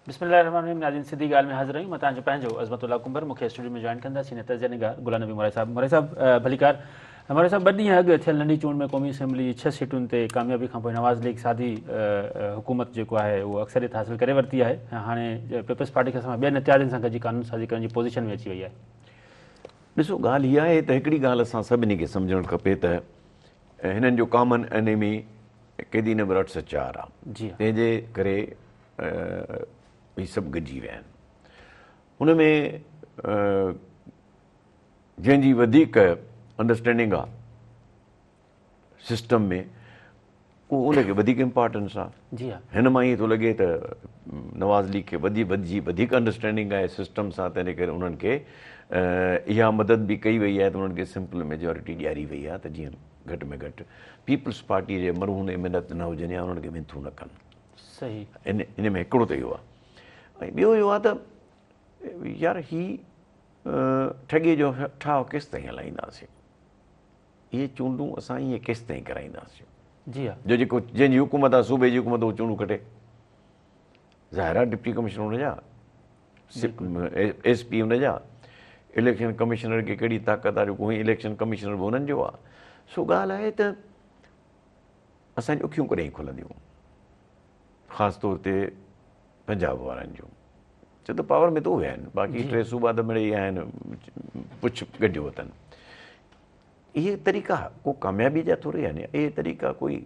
बिस्मिल्लाहिर्रहमानिर्रहीम। नाज़रीन, सिधी ॻाल्हि में हाज़िर आहियूं। मां तव्हांजो पंहिंजो अज़मतुल्ला कुंबर। मूंखे स्टूडियो में जॉइन कंदासीं नतज़ निगार गुलाम नबी मोरे साहब। मोरे साहब भलीकार। मोरे साहब, 2 ॾींहं अॻु थियल नंढी चूंड में क़ौमी असेंबली 6 सीटुनि ते कामयाबी खां पोइ नवाज़ लीग सादी हुकूमत जेको आहे उहो अक्सरियत हासिल करे वरिती आहे। हाणे पीपल्स पार्टी खे असां ॿियनि इत्यादियुनि सां गॾिजी कानून साज़ी करण जी पोज़ीशन में अची वई आहे। ॾिसो, ॻाल्हि इहा आहे त हिकिड़ी ॻाल्हि असां सभिनी खे सम्झणु खपे त हिननि जो कॉमन एनिमी केॾी न बि रट सचार आहे। जी तंहिंजे करे हीअ सभु गॾिजी विया आहिनि। हुन में जंहिंजी वधीक अंडरस्टैंडिंग आहे सिस्टम में, उहो उनखे वधीक इम्पॉर्टेंस आहे। जी हा। हिन मां ईअं थो लॻे त नवाज़ लीग खे वधीक अंडरस्टैंडिंग आहे सिस्टम सां, तंहिंजे करे उन्हनि खे इहा मदद बि कई वई आहे त उन्हनि खे सिंपल मेजॉरिटी ॾियारी वई आहे त जीअं घटि में घटि पीपल्स पार्टीअ जे मरहून मिनत न हुजनि या उन्हनि खे मिनथू न कनि। सही। इन में हिकिड़ो त इहो आहे। ऐं ॿियो इहो आहे त यार ठॻीअ जो ठाव केसि ताईं हलाईंदासीं? इहे चूंडूं असां ईअं केसि ताईं कराईंदासीं? जी हा। जंहिंजी हुकूमत आहे, सूबे जी हुकूमत, उहो चूंडूं कटे। ज़ाहिर आहे डिप्टी कमिश्नर हुनजा, SP हुनजा, इलेक्शन कमिश्नर खे कहिड़ी ताक़त आहे, जेको इलेक्शन कमिश्नर बि हुननि जो आहे। सो ॻाल्हि आहे त असांजी अखियूं कॾहिं खुलंदियूं, ख़ासि तौर ते पंजाब वारनि जूं। छो त पावर में तो विया आहिनि, बाक़ी 3 सूबा त मिड़ई आहिनि, पुछ गॾियो अथनि। इहे तरीक़ा को कामयाबी जा थोरी आहिनि। इहे तरीक़ा कोई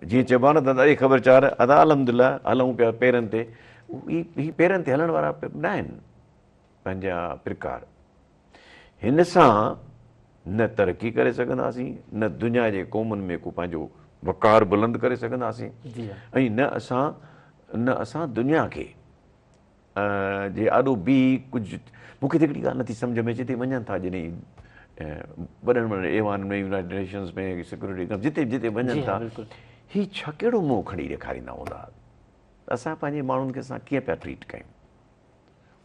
जीअं चइबो आहे न त अरे ख़बरचार अदा अलहमदिल्ला हलूं पिया पेरनि ते, ही पेरनि ते हलण वारा न आहिनि पंहिंजा प्रकार। हिन सां न तरक़ी करे सघंदासीं, न दुनिया जे क़ौमुनि में को पंहिंजो वक़ार बुलंद करे सघंदासीं, ऐं न असां दुनिया खे जे आॾो बि कुझु। मूंखे त हिकिड़ी ॻाल्हि नथी सम्झ में अचे, हिते वञनि था जॾहिं वॾनि एवान में, यूनाइटेड नेशंस में, सिक्योरिटी जिते जिते वञनि था, हीअ छा कहिड़ो मुंहुं खणी ॾेखारींदा हूंदा? असां पंहिंजे माण्हुनि खे असां कीअं पिया ट्रीट कयूं?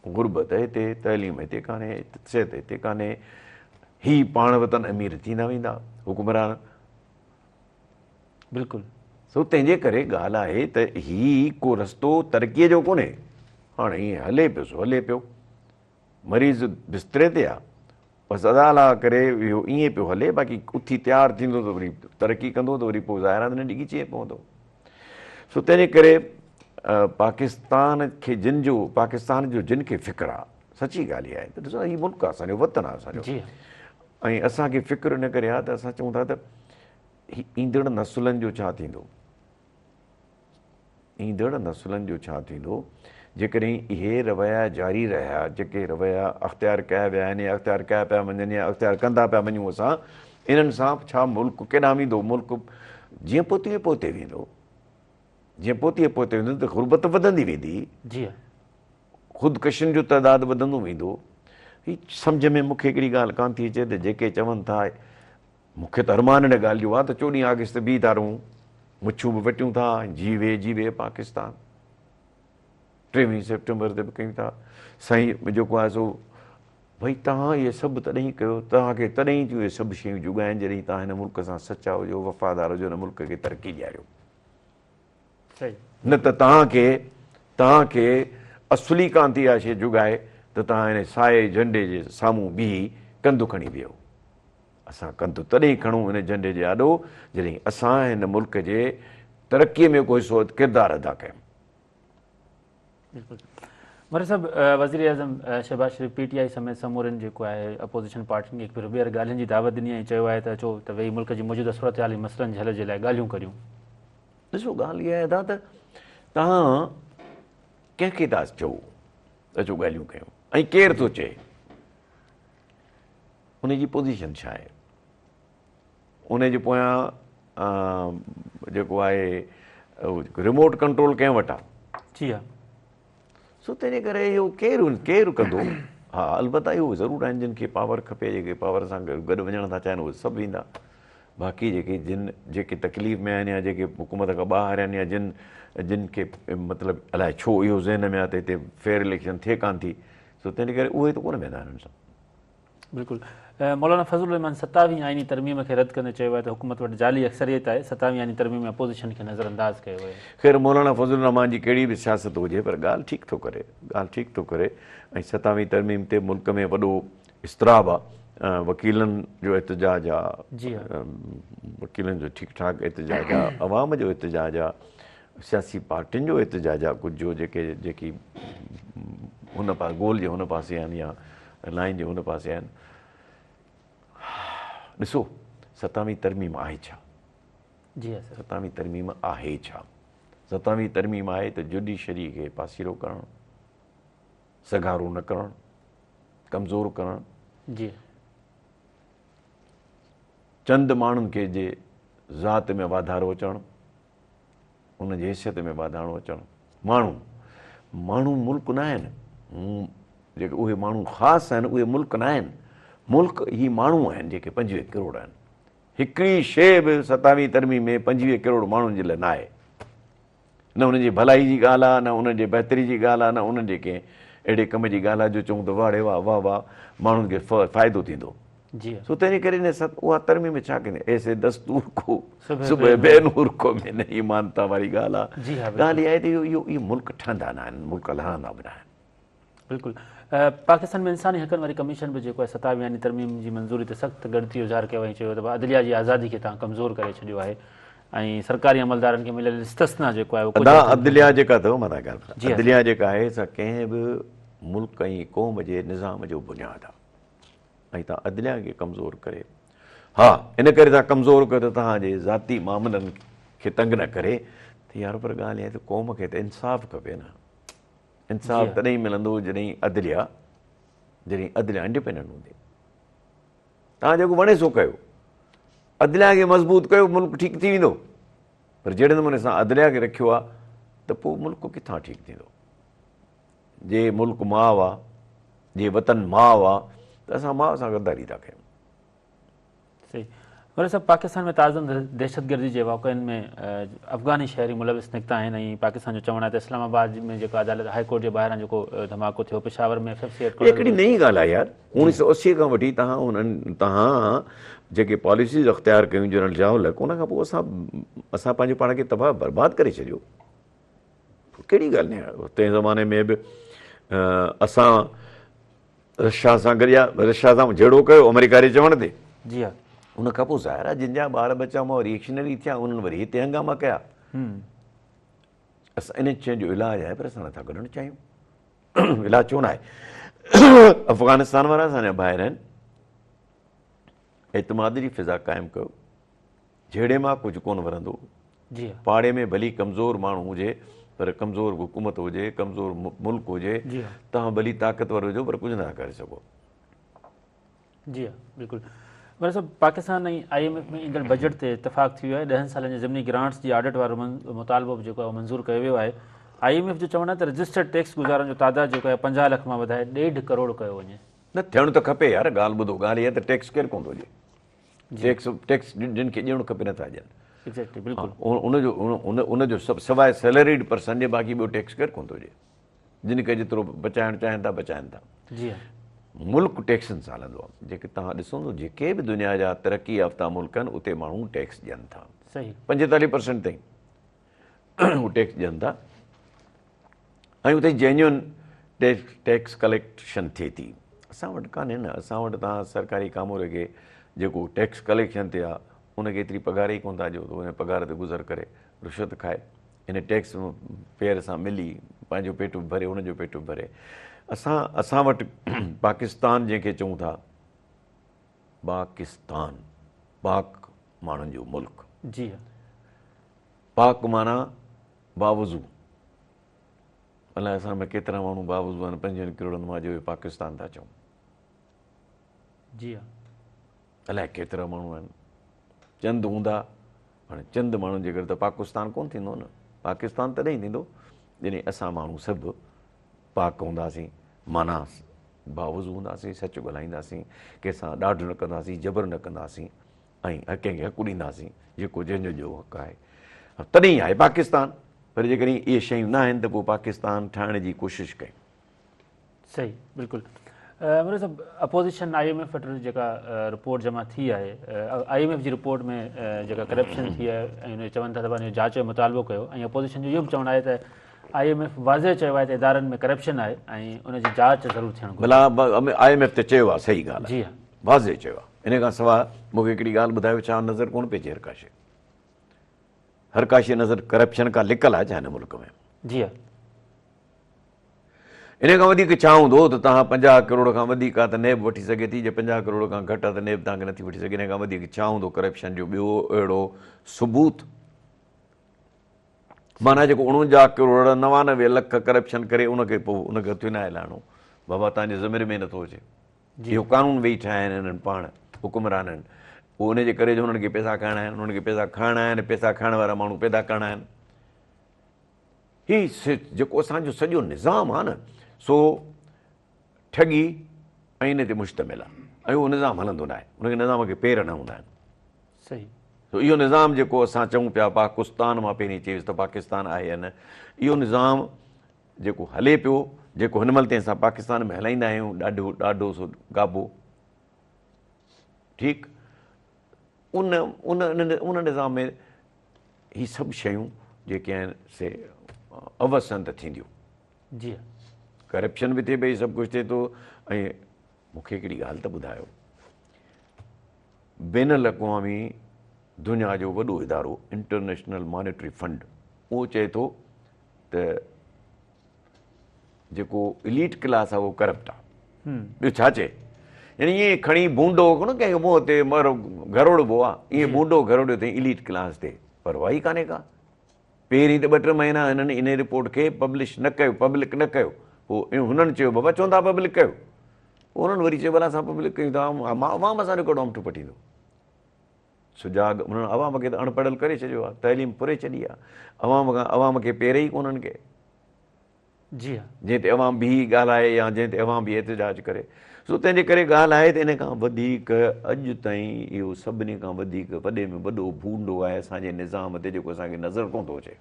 गुरबत हिते, तइलीम हिते कान्हे, सिहत हिते कान्हे, ही पाण वतन अमीर थींदा वेंदा हुकुमरान। बिल्कुलु। सो तंहिंजे करे ॻाल्हि आहे त ही को रस्तो तरक़ीअ जो कोन्हे। हाणे ईअं हले पियो सो हले पियो। मरीज़ बिस्तरे ते आहे, बसि अदा अला करे इहो ईअं पियो हले, बाक़ी उथी तयारु थींदो त वरी तरक़ी कंदो त वरी पोइ ज़ाहिर न ॾिघिचे पवंदो। सो तंहिंजे करे पाकिस्तान जो जिन खे फ़िक्रु आहे, सची ॻाल्हि इहा आहे त ॾिसो हीउ मुल्क आहे असांजो, वतन आहे असांजो, ऐं असांखे फ़िक्रु इन करे आहे त असां चऊं था त ईंदड़ नसुलनि जो छा थींदो? ईंदड़ नसुलनि जो छा थींदो जेकॾहिं इहे रवैया जारी रहिया, जेके रवैया अख़्तियार कया विया आहिनि या अख़्तियार कया पिया वञनि या अख़्तियार कंदा पिया वञूं असां, इन्हनि सां छा मुल्क केॾांहुं वेंदो? मुल्क जीअं पोते वेंदो, जीअं पोते वेंदो त गुरबत वधंदी वेंदी, ख़ुदकशियुनि जो तइदादु वधंदो वेंदो। हीअ सम्झ में मूंखे हिकिड़ी ॻाल्हि कान थी अचे त जेके चवनि था, मूंखे त अरमान हिन ॻाल्हि जो आहे त 14 अगस्त बीह था रहूं, मुछूं बि वटियूं था, जीवे पाकिस्तान, 23 सेप्टेंबर ते बि कयूं था। साईं जेको आहे सो भई तव्हां इहे सभु तॾहिं कयो, तव्हांखे तॾहिं थियूं इहे सभु शयूं जुगाइनि जॾहिं तव्हां हिन मुल्क सां सचा हुजो, वफ़ादार हुजो, हिन मुल्क खे तरक़ी ॾियारियो। न त तव्हांखे असुली कान थी आहे शइ जुगाए त तव्हां हिन साए झंडे जे साम्हूं बीही कंधु खणी वियो। असां कंधु तॾहिं खणूं हिन झंडे जे आॾो जॾहिं असां हिन मुल्क जे तरक़ीअ में कोई हिसो किरदारु अदा कयूं। मोरे साहब, वज़ीर आज़म शहबाज शरीफ़ PTI समेत समूरनि जेको आहे अपोज़िशन पार्टियुनि खे हिकु भेरो ॿीहर ॻाल्हियुनि जी दावत ॾिनी ऐं चयो आहे त अचो त वेही मुल्क जी मौजूदा सूरत हाल मसइलनि जे हल जे लाइ ॻाल्हियूं करियूं। ॾिसो, ॻाल्हि इहा आहे त तव्हां कंहिंखे था चओ अचो ॻाल्हियूं कयूं, ऐं केरु थो चए? उनजी पोज़ीशन छा आहे? उनजे पोयां जेको आहे रिमोट कंट्रोल कंहिं वटि आहे? जी हा। सो तंहिंजे करे इहो केरु कंदो? हा, अलबत्ता इहो ज़रूरु आहिनि जिन खे पावर खपे, जेके पावर सां गॾु वञण था चाहिनि, उहे सभु ईंदा। बाक़ी जेके तकलीफ़ में आहिनि या जेके हुकूमत खां ॿाहिरि आहिनि या जिन खे मतिलबु अलाए छो इहो ज़हन में आहे त हिते फेयर इलेक्शन थिए कान थी, सो तंहिंजे करे उहे त कोन वेंदा आहिनि हुन सां। बिल्कुलु मौलाना फज़लुर रहमान 27वीं आइनी तरमीम खे रद्द कंदे चयो आहे त हुकूमत वटि जाली अक्सरियत आहे 27वीं आइनी तरमीम में अपोज़िशन खे नज़रअंदाज़ कयो वियो। ख़ैर मौलाना फज़लुर रहमान जी कहिड़ी बि सियासत हुजे पर ॻाल्हि ठीकु थो करे ऐं 27वीं तरमीम ते मुल्क में वॾो इस्तराब आहे, वकीलनि जो एतिजाज आहे, वकीलनि जो ठीकु ठाक एतिजाज आहे, अवाम जो एतिजाज आहे, सियासी पार्टियुनि जो एतिजाज आहे, कुझु जो जेकी हुन पासे गोल जे हुन पासे आहिनि या लाइन जे हुन पासे आहिनि। ॾिसो 27वीं तरमीम आहे छा? 27वीं तरमीम आहे छा? 27वीं तरमीम आहे त जुडिशरी खे पासीरो करणु, सगारो न करणु, कमज़ोर करणु, चंद माण्हुनि खे जे ज़ात में वाधारो अचणु, उन जी हैसियत में वाधारो अचणु। माण्हू मुल्क न आहिनि, जेके उहे माण्हू ख़ासि आहिनि उहे मुल्क न आहिनि, मुल्क ही माण्हू आहिनि जेके 25 करोड़ आहिनि। हिकिड़ी शइ बि 27वीं तरमीम में 25 करोड़ माण्हुनि जे लाइ न आहे। न उनजी भलाई जी ॻाल्हि आहे, न उनजे बहितरी जी ॻाल्हि आहे, न उनजे कंहिं अहिड़े कम जी ॻाल्हि आहे जो चऊं त वाह वाह वाह माण्हुनि खे फ़ाइदो थींदो। सो तंहिंजे करे उहा तरमीम छा कंदी, ऐसे दस्तूर को सुबह बेनूर को में नहीं मानता वारी ॻाल्हि आहे। ॻाल्हि इहा आहे त इहो मुल्क ठहंदा न आहिनि, मुल्क हलंदा बि न आहिनि। बिल्कुलु पाकिस्तान में इंसानी हक़नि वारी कमीशन बि जेको आहे 27वीं आइनी तरमीम जी मंज़ूरी ते सख़्तु ॻणिती इज़हार कयो ऐं चयो त अदलिया जी आज़ादी खे तव्हां कमज़ोर करे छॾियो आहे ऐं सरकारी अमलदारनि खे मिलियल इस्तिस्ना जेको आहे अदलिया जेका अथव मां तव्हांखे ॻाल्हि अदलिया जेका आहे सा कंहिं बि मुल्क ऐं क़ौम जे निज़ाम जो बुनियादु आहे ऐं तव्हां अदलिया खे कमज़ोर करे, हा इन करे तव्हां कमज़ोर कयो त तव्हांजे ज़ाती मामलनि खे तंग न करे त यार पर ॻाल्हि इहा आहे त क़ौम खे त इंसाफ़ खपे न। इंसाफ़ तॾहिं मिलंदो जॾहिं अदलिया इंडिपेंडेंट हूंदी। तव्हां जेको वणे सो कयो, अदलिया खे मज़बूत कयो, मुल्क ठीकु थी वेंदो। पर जहिड़े नमूने सां अदलिया खे रखियो आहे त पोइ मुल्क किथां ठीकु थींदो? जे मुल्क माउ आहे, जे वतन माउ आहे त असां माउ सां गद्दारी था कयूं। सही वरी सभु पाकिस्तान में ताज़नि दहशतगर्दी जे वाक़िअनि में अफ़गानी शहरी मुलविस निकिता आहिनि ऐं पाकिस्तान जो चवणु आहे त इस्लामाबाद में जेको अदालत हाई कोर्ट जे ॿाहिरां जेको धमाको थियो, पेशावर में हिकिड़ी नई ॻाल्हि आहे यार। 1980 खां वठी तव्हां जेके पॉलिसीज़ अख़्तियार कयूं जनरल ज़ियाउल हक़, उन खां पोइ असां पंहिंजे पाण खे तबाह बर्बादु करे छॾियो। कहिड़ी ॻाल्हि न आहे। तंहिं ज़माने में बि असां रशिया सां गॾिया, रशिया सां जहिड़ो कयो अमेरिका जे चवण ते। जी हा। उन खां पोइ ज़ाहिर आहे जिन जा ॿार बचा मां रिएक्शनरी थिया उन्हनि वरी हिते हंगामा कया। असां इन शइ जो इलाजु आहे पर असां नथा कढणु चाहियूं। इलाजु छो न आहे? अफ़गानिस्तान वारा असांजा ॿाहिरि आहिनि। एतमाद जी फिज़ा क़ाइमु कयो, जहिड़े मां कुझु कोन वरंदो। पाड़े में भली कमज़ोर माण्हू हुजे पर कमज़ोर हुकूमत हुजे, कमज़ोर मुल्क हुजे, तव्हां भली ताक़तवर हुजो पर कुझु नथा करे सघो। जी हा बिल्कुलु। वरी सभु पाकिस्तान ऐं IMF में ईंदड़ बजट ते इतफ़ाक़ थी वियो आहे। 10 सालनि जे ज़मीनी ग्रांट्स जी ऑडिट वारो मुतालबो बि जेको आहे मंज़ूर कयो वियो आहे। IMF जो चवणु आहे त रजिस्टर्ड टैक्स गुज़ारनि जो तादादु जेको आहे 50 लख मां वधाए 1.5 करोड़ कयो वञे। न थियणु त खपे यार। ॻाल्हि ॿुधो, ॻाल्हि इहा त टैक्स केरु कोन थो ॾिए। टैक्स जिन खे ॾियणु खपे नथा ॾियनि। एक्ज़ैक्टली बिल्कुलु। उनजो सवाइ सैलरीड पर्सन जे बाक़ी ॿियो टैक्स केरु कोन थो ॾिए। जिन खे जेतिरो बचाइणु चाहिनि था बचाइनि था। जी हा। मुल्क टैक्सनि सां हलंदो आहे। जेके तव्हां ॾिसो जेके बि दुनिया जा तरक़ी याफ़्ता मुल्क आहिनि उते माण्हू टैक्स ॾियनि था। सही 45% ताईं हू टैक्स ॾियनि था ऐं उते जेन्युअन टैक्स कलेक्शन थिए थी। असां वटि कान्हे न। असां वटि तव्हां सरकारी कामोरे खे जेको टैक्स कलेक्शन ते आहे उनखे एतिरी पघार ई कोन था ॾियो त उन पघार ते गुज़र करे रिश्वत खाए, इन टैक्स फेयर सां मिली पंहिंजो पेट बि भरे, उनजो पेट बि भरे। असां वटि पाकिस्तान जंहिंखे चऊं था, पाकिस्तान पाक माण्हुनि जो मुल्क। जी हा। पाक माना बावज़ू। अलाए असां में केतिरा माण्हू बावज़ू आहिनि 5 करोड़नि मां जो पाकिस्तान था चऊं। जी हा। अलाए केतिरा माण्हू आहिनि। चंद हूंदा, हाणे चंद माण्हुनि जे करे त पाकिस्तान कोन थींदो न। पाकिस्तान तॾहिं थींदो जॾहिं असां माण्हू सभु पाक हूंदासीं, माना बावज़ू हूंदासीं, सच ॻाल्हाईंदासीं, कंहिंसां ॾाढु न कंदासीं, जबर न कंदासीं ऐं कंहिंखे हक़ु ॾींदासीं जेको जंहिंजो जो हक़ु आहे। तॾहिं आहे पाकिस्तान। पर जेकॾहिं इहे शयूं न आहिनि त पोइ पाकिस्तान ठाहिण जी कोशिशि कयूं। सही बिल्कुलु। मुरे साहब अपोज़िशन IMF वटि जेका रिपोर्ट जमा थी आहे IMF जी रिपोर्ट में जेका करप्शन थी आहे ऐं उन चवनि था त पंहिंजो जांच जो मुतालबो कयो ऐं अपोज़िशन जो इहो बि चवणु आहे त IMF वाज़े चयो आहे त इदारनि में करप्शन आहे ऐं उनजी जांच ज़रूरु थियणु घुरिजे। भला IMF त चयो आहे, सही ॻाल्हि जी आहे, हा, वाज़े चयो आहे। इन खां सवाइ मूंखे हिकिड़ी ॻाल्हि ॿुधायो, छा नज़र कोन पइजे हर काशे नज़र करप्शन खां लिकल आहे छा हिन मुल्क में? जी हा, इन खां वधीक छा हूंदो त तव्हां 50 करोड़ खां वधीक आहे त नेब वठी सघे थी, जे 50 करोड़ खां घटि आहे त नेब तव्हांखे नथी वठी सघे। इन खां वधीक छा हूंदो करप्शन जो ॿियो अहिड़ो सबूत? माना जेको 49 करोड़ 99 लख करप्शन करे उनखे पोइ उनखे हथु न हलाइणो, बाबा तव्हांजे ज़मीर में नथो अचे। इहो कानून वेही ठाहिया आहिनि हिननि पाण हुकुमराननि, पोइ उनजे करे जो उन्हनि खे पैसा खाइणा आहिनि, उन्हनि खे पैसा खाइणा आहिनि, पैसा खाइण वारा माण्हू पैदा करणा आहिनि। हीउ जेको असांजो सॼो निज़ाम आहे न, सो ठगी ऐं इन ते मुश्तमिल आहे ऐं उहो निज़ाम हलंदो न आहे, उनखे निज़ाम खे पेर न हूंदा आहिनि। सही। तो इहो निज़ाम जेको असां चऊं पिया पाकिस्तान मां पहिरीं चईसि त पाकिस्तान आहे या न, इहो निज़ाम जेको हले पियो, जेको हिन महिल ताईं असां पाकिस्तान में हलाईंदा आहियूं, ॾाढो सो गाबो, ठीकु, उन निज़ाम में ही सभु शयूं जेके आहिनि से अवसंत थींदियूं। जी हा, करप्शन बि थिए पई, सभु कुझु थिए थो। ऐं मूंखे हिकिड़ी ॻाल्हि त ॿुधायो, बैन अल-अक़वामी दुनिया जो वॾो इदारो इंटरनेशनल मॉनेटरी फंड, उहो चए थो त जेको इलीट क्लास आहे उहो करप्ट आहे। ॿियो छा चए? यानी ईअं खणी बूंडो कोन कंहिं मुंहं ते घरोड़बो आहे, ईअं बूंडो घरोड़ियो अथई इलीट क्लास ते, परवाही कान्हे का। पहिरीं त 2-3 महीना हिननि इन रिपोर्ट खे पब्लिश न कयो, पब्लिक न कयो, पोइ हुननि चयो बाबा चवंदा पब्लिक कयो, पोइ उन्हनि वरी चयो भला असां पब्लिक कयूं था, अवाम असांजो कहिड़ो अमठो पटींदो। सुजाग उन्हनि अवाम खे त अणपढ़ियल करे छॾियो आहे, तइलीम पुरे छॾी आहे, अवाम खे पेर ई कोन्हनि खे। जी हा, जंहिं ते अवाम बि ॻाल्हाए या जंहिं ते अवाम बि एतिजाज करे। सो तंहिंजे करे ॻाल्हि आहे त इन खां वधीक अॼु ताईं इहो सभिनी खां वधीक वॾे में वॾो बूंडो आहे असांजे निज़ाम ते, जेको असांखे नज़र कोन थो अचे।